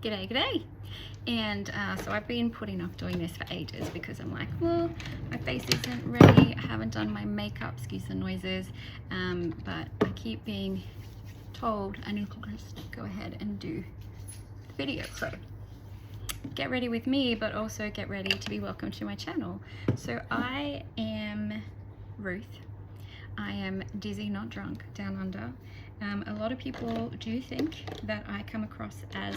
G'day. And so I've been putting off doing this for ages because I'm like, well, my face isn't ready. I haven't done my makeup, excuse the noises, but I keep being told I need to just go ahead and do the video. So get ready with me, but also get ready to be welcome to my channel. So I am Ruth. I am dizzy, not drunk, down under. A lot of people do think that I come across as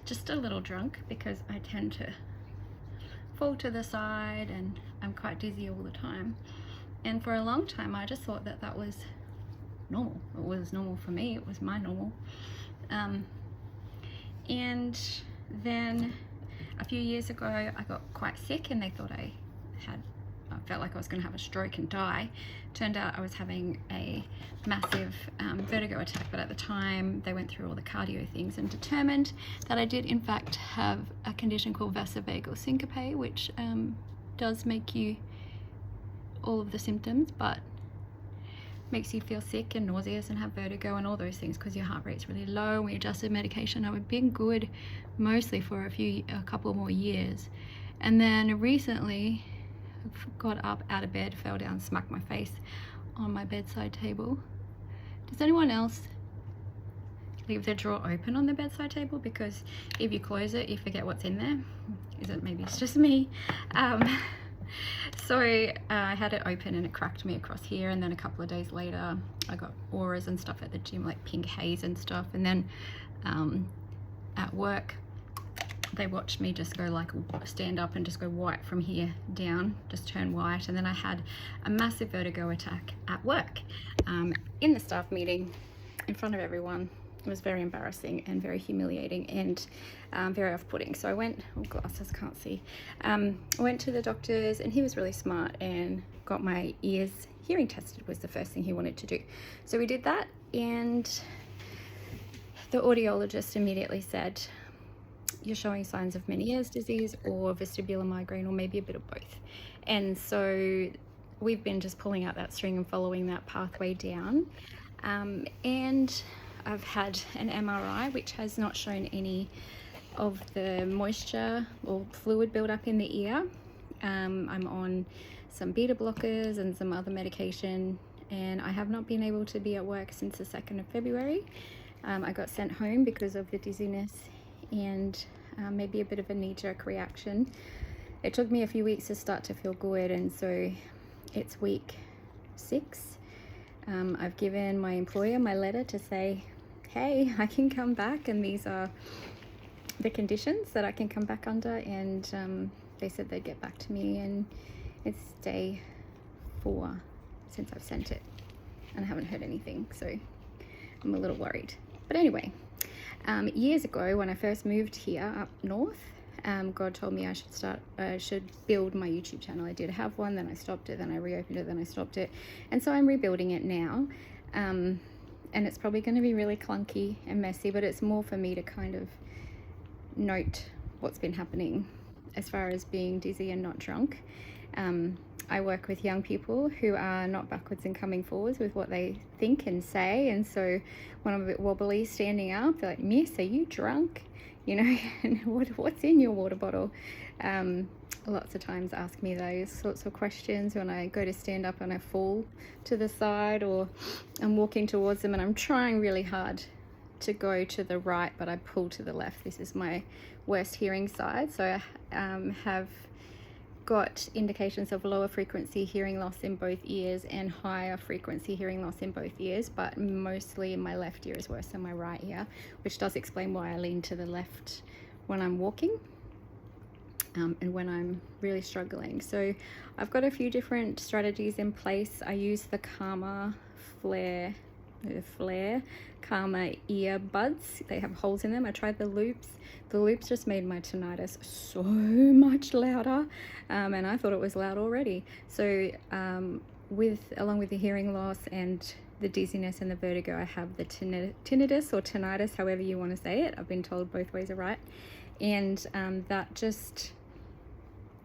just a little drunk because I tend to fall to the side and I'm quite dizzy all the time. And for a long time, I just thought that that was normal. It was normal for me. It was my normal. And then a few years ago, I got quite sick and they thought I felt like I was going to have a stroke and die. Turned out I was having a massive vertigo attack, but at the time they went through all the cardio things and determined that I did in fact have a condition called vasovagal syncope, which does make you all of the symptoms, but makes you feel sick and nauseous and have vertigo and all those things because your heart rate's really low. We adjusted medication. I've been good mostly for a couple more years, and then recently got up out of bed, fell down, smacked my face on my bedside table. Does anyone else leave their drawer open on the bedside table? Because if you close it, you forget what's in there. Is it maybe it's just me? So I had it open and it cracked me across here, and then a couple of days later I got auras and stuff at the gym, like pink haze and stuff, and then at work they watched me just go like stand up and just go white from here down, just turn white. And then I had a massive vertigo attack at work in the staff meeting in front of everyone. It was very embarrassing and very humiliating and very off-putting. So I went, oh glasses, can't see. I went to the doctors and he was really smart and got my ears hearing tested, was the first thing he wanted to do. So we did that, and the audiologist immediately said, you're showing signs of Meniere's disease or vestibular migraine, or maybe a bit of both. And so we've been just pulling out that string and following that pathway down. And I've had an MRI, which has not shown any of the moisture or fluid buildup in the ear. I'm on some beta blockers and some other medication, and I have not been able to be at work since the 2nd of February. I got sent home because of the dizziness and maybe a bit of a knee-jerk reaction. It took me a few weeks to start to feel good, and so it's week 6. I've given my employer my letter to say, hey, I can come back, and these are the conditions that I can come back under, and they said they'd get back to me, and it's day 4 since I've sent it and I haven't heard anything, so I'm a little worried. But anyway, years ago when I first moved here up north, God told me I should build my YouTube channel. I did have one, then I stopped it, then I reopened it, then I stopped it, and so I'm rebuilding it now. And it's probably going to be really clunky and messy, but it's more for me to kind of note what's been happening as far as being dizzy and not drunk. I work with young people who are not backwards and coming forwards with what they think and say, and so when I'm a bit wobbly standing up, they're like, miss, are you drunk? You know, and what's in your water bottle? Lots of times ask me those sorts of questions when I go to stand up and I fall to the side, or I'm walking towards them and I'm trying really hard to go to the right, but I pull to the left. This is my worst hearing side, so I have got indications of lower frequency hearing loss in both ears and higher frequency hearing loss in both ears, but mostly my left ear is worse than my right ear, which does explain why I lean to the left when I'm walking and when I'm really struggling. So I've got a few different strategies in place. I use the Flare Karma earbuds. They have holes in them. I tried the loops. The loops just made my tinnitus so much louder, and I thought it was loud already. So along with the hearing loss and the dizziness and the vertigo, I have the tinnitus or tinnitus, however you want to say it. I've been told both ways are right, and that just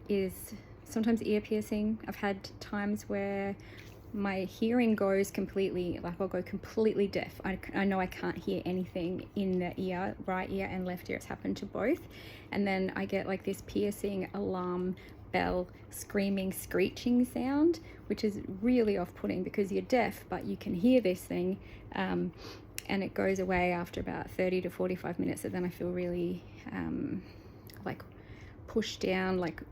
is sometimes ear piercing. I've had times where my hearing goes completely, like I'll go completely deaf. I know I can't hear anything in the ear, right ear and left ear. It's happened to both. And then I get like this piercing alarm bell screaming, screeching sound, which is really off-putting because you're deaf, but you can hear this thing. And it goes away after about 30 to 45 minutes. And then I feel really like pushed down, like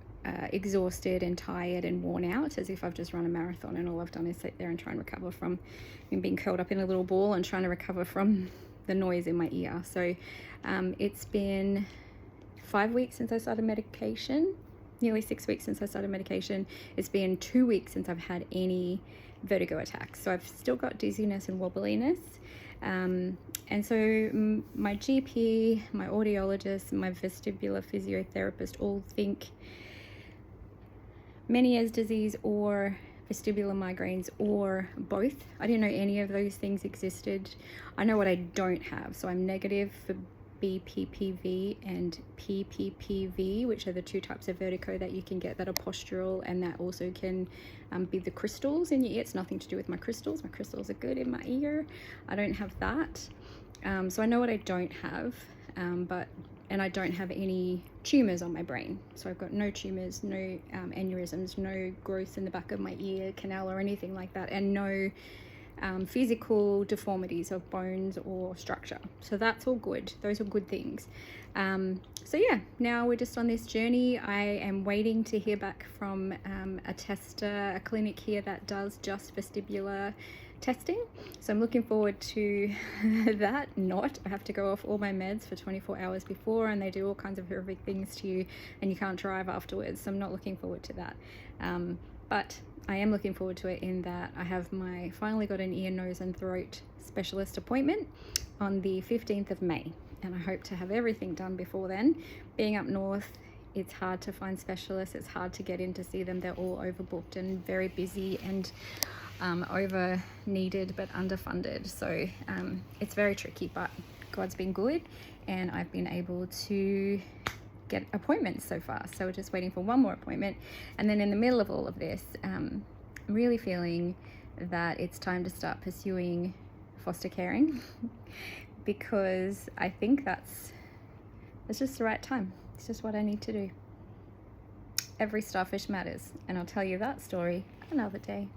exhausted and tired and worn out, as if I've just run a marathon and all I've done is sit there and try and recover from being curled up in a little ball and trying to recover from the noise in my ear. So it's been 5 weeks since I started medication, nearly 6 weeks since I started medication. It's been 2 weeks since I've had any vertigo attacks. So I've still got dizziness and wobbliness. And so my GP, my audiologist, my vestibular physiotherapist all think Meniere's disease or vestibular migraines or both. I didn't know any of those things existed. I know what I don't have. So I'm negative for BPPV and PPPV, which are the two types of vertigo that you can get that are postural, and that also can be the crystals in your ear. It's nothing to do with my crystals. My crystals are good in my ear. I don't have that. So I know what I don't have, and I don't have any tumors on my brain. So I've got no tumors, no aneurysms, no growth in the back of my ear canal or anything like that, and no physical deformities of bones or structure. So that's all good. Those are good things. So yeah, now we're just on this journey. I am waiting to hear back from a tester, a clinic here that does just vestibular testing. So I'm looking forward to that. I have to go off all my meds for 24 hours before, and they do all kinds of horrific things to you and you can't drive afterwards. So I'm not looking forward to that. But I am looking forward to it in that I have finally got an ear, nose and throat specialist appointment on the 15th of May. And I hope to have everything done before then. Being up north, it's hard to find specialists. It's hard to get in to see them. They're all overbooked and very busy and over needed but underfunded. So it's very tricky, but God's been good and I've been able to get appointments so far. So we're just waiting for one more appointment. And then in the middle of all of this, I'm really feeling that it's time to start pursuing foster caring because I think it's just the right time. It's just what I need to do. Every starfish matters, and I'll tell you that story another day.